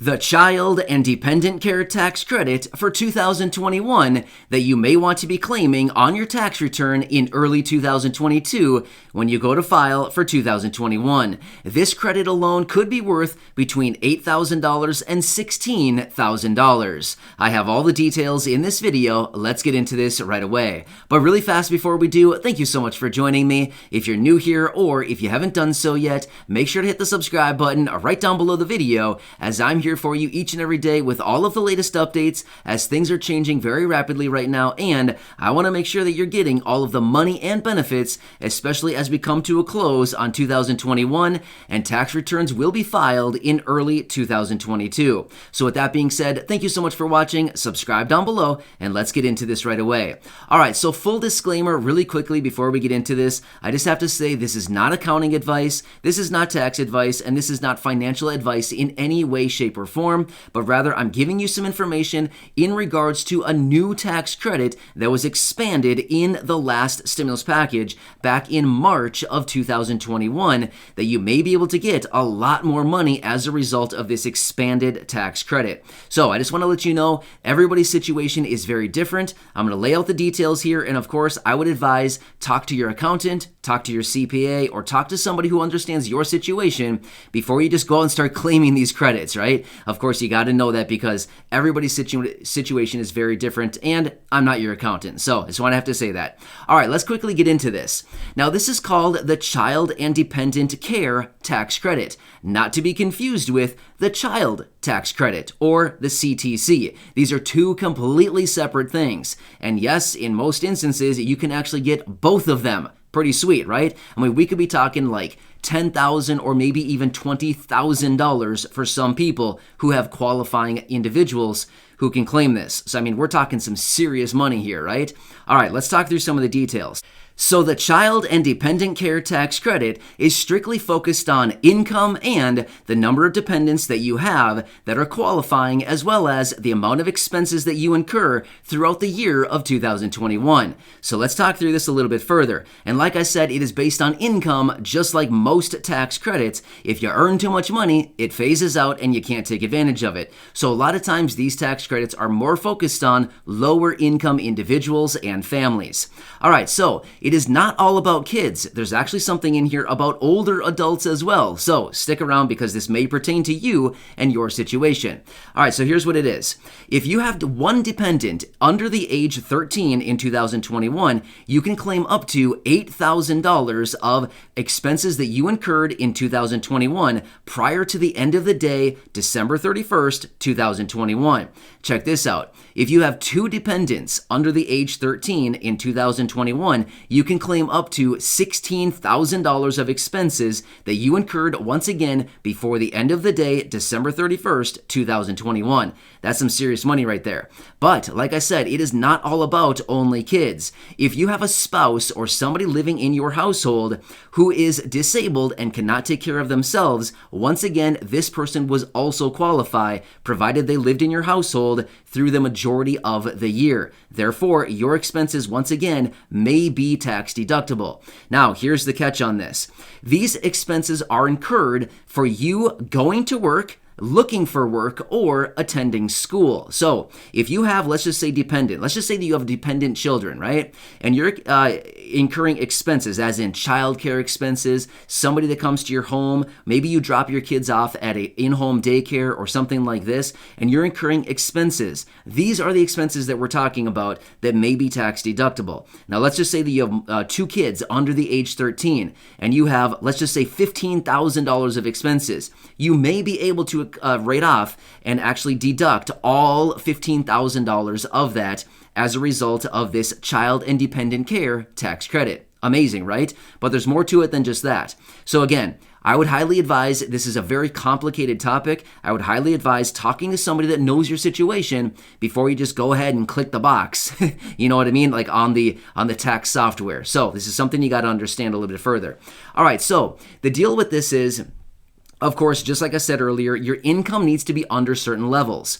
The child and dependent care tax credit for 2021 that you may want to be claiming on your tax return in early 2022 when you go to file for 2021. This credit alone could be worth between $8,000 and $16,000. I have all the details in this video. Let's get into this right away. But really fast before we do, thank you so much for joining me. If you're new here or if you haven't done so yet, make sure to hit the subscribe button right down below the video, as I'm here for you each and every day with all of the latest updates as things are changing very rapidly right now, and I want to make sure that you're getting all of the money and benefits, especially as we come to a close on 2021 and tax returns will be filed in early 2022. So with that being said, thank you so much for watching, subscribe down below, and let's get into this right away. Alright, so full disclaimer really quickly before we get into this, I just have to say this is not accounting advice, this is not tax advice, and this is not financial advice in any way, shape, or form, but rather I'm giving you some information in regards to a new tax credit that was expanded in the last stimulus package back in March of 2021 that you may be able to get a lot more money as a result of this expanded tax credit. So I just want to let you know everybody's situation is very different. I'm going to lay out the details here, and of course I would advise talk to your accountant, talk to your CPA, or talk to somebody who understands your situation before you just go out and start claiming these credits, right? Of course, you got to know that because everybody's situation is very different, and I'm not your accountant, so I just want to have to say that. All right, let's quickly get into this. Now, this is called the Child and Dependent Care Tax Credit, not to be confused with the Child Tax Credit, or the CTC. These are two completely separate things, and yes, in most instances, you can actually get both of them. Pretty sweet, right? I mean, we could be talking like $10,000 or maybe even $20,000 for some people who have qualifying individuals who can claim this. So, I mean, we're talking some serious money here, right? All right, let's talk through some of the details. So the Child and Dependent Care Tax Credit is strictly focused on income and the number of dependents that you have that are qualifying, as well as the amount of expenses that you incur throughout the year of 2021. So let's talk through this a little bit further. And like I said, it is based on income, just like most tax credits. If you earn too much money, it phases out and you can't take advantage of it. So a lot of times these tax credits are more focused on lower income individuals and families. All right, so it is not all about kids. There's actually something in here about older adults as well. So stick around because this may pertain to you and your situation. All right, so here's what it is. If you have one dependent under the age 13 in 2021, you can claim up to $8,000 of expenses that you incurred in 2021 prior to the end of the day, December 31st, 2021. Check this out. If you have two dependents under the age 13 in 2021, you can claim up to $16,000 of expenses that you incurred once again before the end of the day, December 31st, 2021. That's some serious money right there. But like I said, it is not all about only kids. If you have a spouse or somebody living in your household who is disabled and cannot take care of themselves, once again, this person was also qualify, provided they lived in your household through the majority of the year. Therefore, your expenses, once again, may be tax deductible. Now, here's the catch on this. These expenses are incurred for you going to work, looking for work, or attending school. So if you have, let's just say dependent, let's just say that you have dependent children, right? And you're incurring expenses, as in childcare expenses, somebody that comes to your home, maybe you drop your kids off at an in-home daycare or something like this, and you're incurring expenses. These are the expenses that we're talking about that may be tax deductible. Now let's just say that you have two kids under the age 13, and you have, let's just say $15,000 of expenses. You may be able to write off and actually deduct all $15,000 of that as a result of this Child and Dependent Care Tax Credit. Amazing, right? But there's more to it than just that. So again, I would highly advise, this is a very complicated topic, I would highly advise talking to somebody that knows your situation before you just go ahead and click the box. You know what I mean? Like on the tax software. So this is something you got to understand a little bit further. All right, so the deal with this is, of course, just like I said earlier, your income needs to be under certain levels.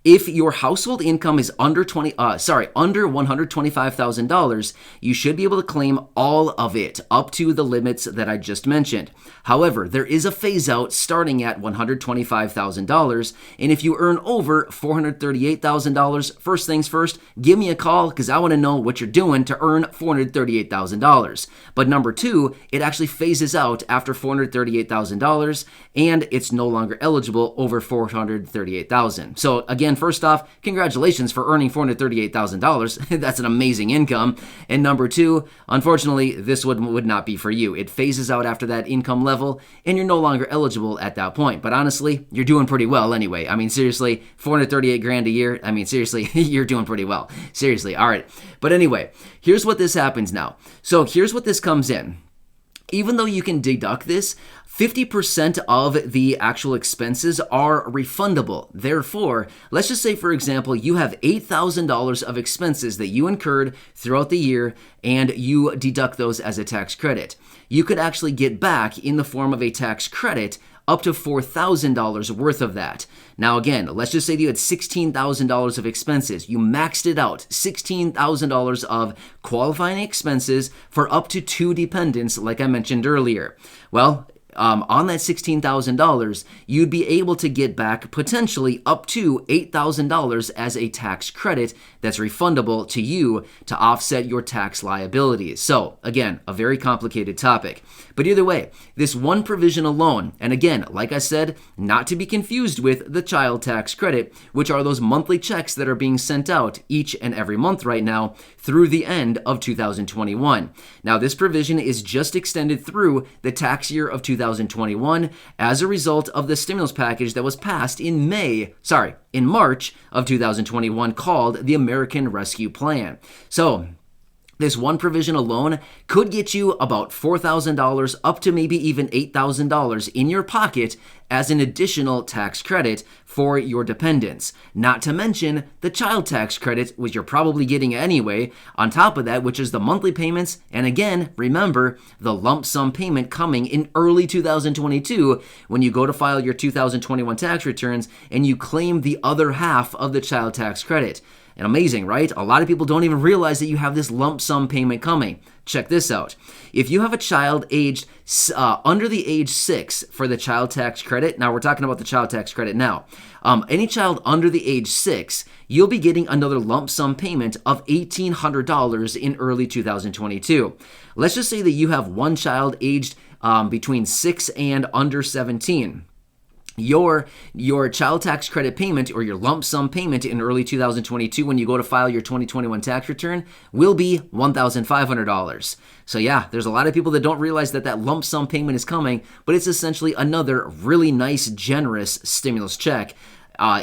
If your household income is under $125,000, you should be able to claim all of it up to the limits that I just mentioned. However, there is a phase out starting at $125,000, and if you earn over $438,000, first things first, give me a call because I want to know what you're doing to earn $438,000. But number two, it actually phases out after $438,000, and it's no longer eligible over $438,000. So again, first off, congratulations for earning $438,000. That's an amazing income. And number two, unfortunately, this would not be for you. It phases out after that income level, and you're no longer eligible at that point. But honestly, you're doing pretty well anyway. I mean, seriously, $438,000 a year. I mean, seriously, you're doing pretty well. Seriously, all right. But anyway, here's what this happens now. So here's what this comes in. Even though you can deduct this, 50% of the actual expenses are refundable. Therefore, let's just say, for example, you have $8,000 of expenses that you incurred throughout the year and you deduct those as a tax credit. You could actually get back in the form of a tax credit up to $4,000 worth of that. Now again, let's just say that you had $16,000 of expenses. You maxed it out, $16,000 of qualifying expenses for up to 2 dependents, like I mentioned earlier. Well, on that $16,000, you'd be able to get back potentially up to $8,000 as a tax credit that's refundable to you to offset your tax liabilities. So again, a very complicated topic. But either way, this one provision alone, and again, like I said, not to be confused with the child tax credit, which are those monthly checks that are being sent out each and every month right now through the end of 2021. Now, this provision is just extended through the tax year of 2021 as a result of the stimulus package that was passed in March of 2021 called the American Rescue Plan. So, this one provision alone could get you about $4,000 up to maybe even $8,000 in your pocket as an additional tax credit for your dependents. Not to mention the child tax credit, which you're probably getting anyway, on top of that, which is the monthly payments. And again, remember the lump sum payment coming in early 2022 when you go to file your 2021 tax returns and you claim the other half of the child tax credit. And amazing, right? A lot of people don't even realize that you have this lump sum payment coming. Check this out. If you have a child aged under the age 6 for the child tax credit, now we're talking about the child tax credit now. Any child under the age 6, you'll be getting another lump sum payment of $1,800 in early 2022. Let's just say that you have one child aged between 6 and under 17. Your child tax credit payment or your lump sum payment in early 2022 when you go to file your 2021 tax return will be $1,500. So yeah, there's a lot of people that don't realize that that lump sum payment is coming, but it's essentially another really nice, generous stimulus check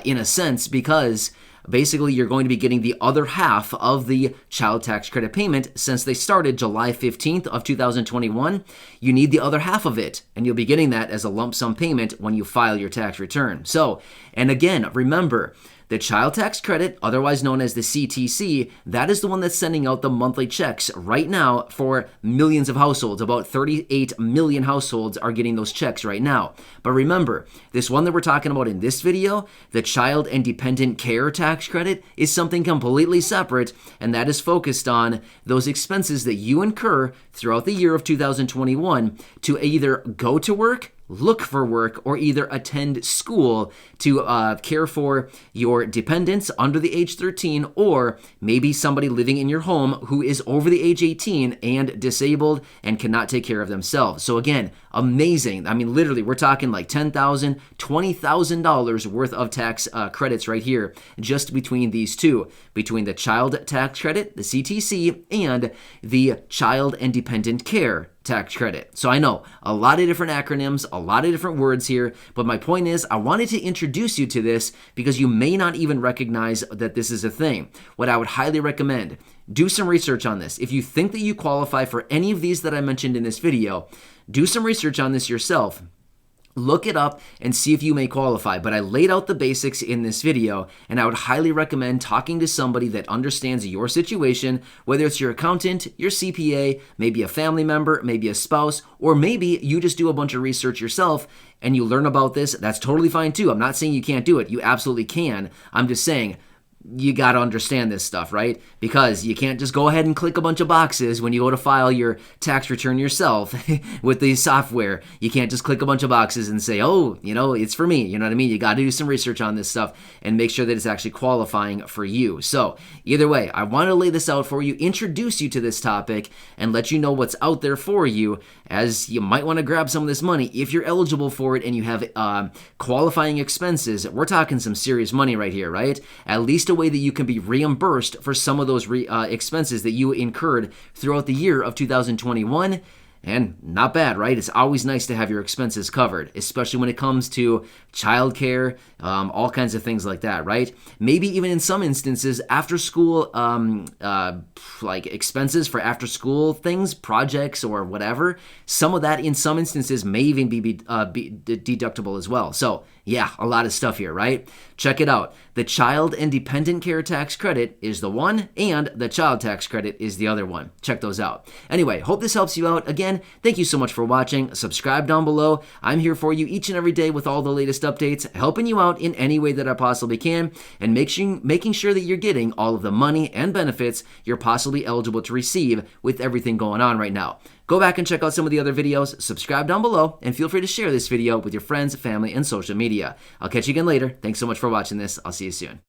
in a sense because basically, you're going to be getting the other half of the child tax credit payment since they started July 15th of 2021. You need the other half of it, and you'll be getting that as a lump sum payment when you file your tax return. So, and again, remember, the child tax credit, otherwise known as the CTC, that is the one that's sending out the monthly checks right now for millions of households. About 38 million households are getting those checks right now. But remember, this one that we're talking about in this video, the child and dependent care tax credit, is something completely separate, and that is focused on those expenses that you incur throughout the year of 2021 to either go to work, look for work, or either attend school to care for your dependents under the age 13, or maybe somebody living in your home who is over the age 18 and disabled and cannot take care of themselves. So again, amazing. I mean, literally, we're talking like $10,000, $20,000 worth of tax credits right here, just between these two, between the child tax credit, the CTC, and the child and dependent care tax credit. So I know a lot of different acronyms, a lot of different words here, but my point is I wanted to introduce you to this because you may not even recognize that this is a thing. What I would highly recommend, do some research on this. If you think that you qualify for any of these that I mentioned in this video, do some research on this yourself. Look it up and see if you may qualify. But I laid out the basics in this video, and I would highly recommend talking to somebody that understands your situation, whether it's your accountant, your CPA, maybe a family member, maybe a spouse, or maybe you just do a bunch of research yourself and you learn about this. That's totally fine too. I'm not saying you can't do it. You absolutely can. I'm just saying, you got to understand this stuff, right? Because you can't just go ahead and click a bunch of boxes when you go to file your tax return yourself with the software. You can't just click a bunch of boxes and say, oh, it's for me. You know what I mean? You got to do some research on this stuff and make sure that it's actually qualifying for you. So either way, I want to lay this out for you, introduce you to this topic, and let you know what's out there for you, as you might want to grab some of this money if you're eligible for it and you have qualifying expenses. We're talking some serious money right here, right? At least a way that you can be reimbursed for some of those expenses that you incurred throughout the year of 2021. And not bad, right? It's always nice to have your expenses covered, especially when it comes to childcare, all kinds of things like that, right? Maybe even in some instances, after school, like expenses for after school things, projects or whatever. Some of that in some instances may even be deductible as well. So yeah, a lot of stuff here, right? Check it out. The child and dependent care tax credit is the one, and the child tax credit is the other one. Check those out. Anyway, hope this helps you out. Again, thank you so much for watching. Subscribe down below. I'm here for you each and every day with all the latest updates, helping you out in any way that I possibly can, and making sure that you're getting all of the money and benefits you're possibly eligible to receive with everything going on right now. Go back and check out some of the other videos, subscribe down below, and feel free to share this video with your friends, family, and social media. I'll catch you again later. Thanks so much for watching this. I'll see you soon.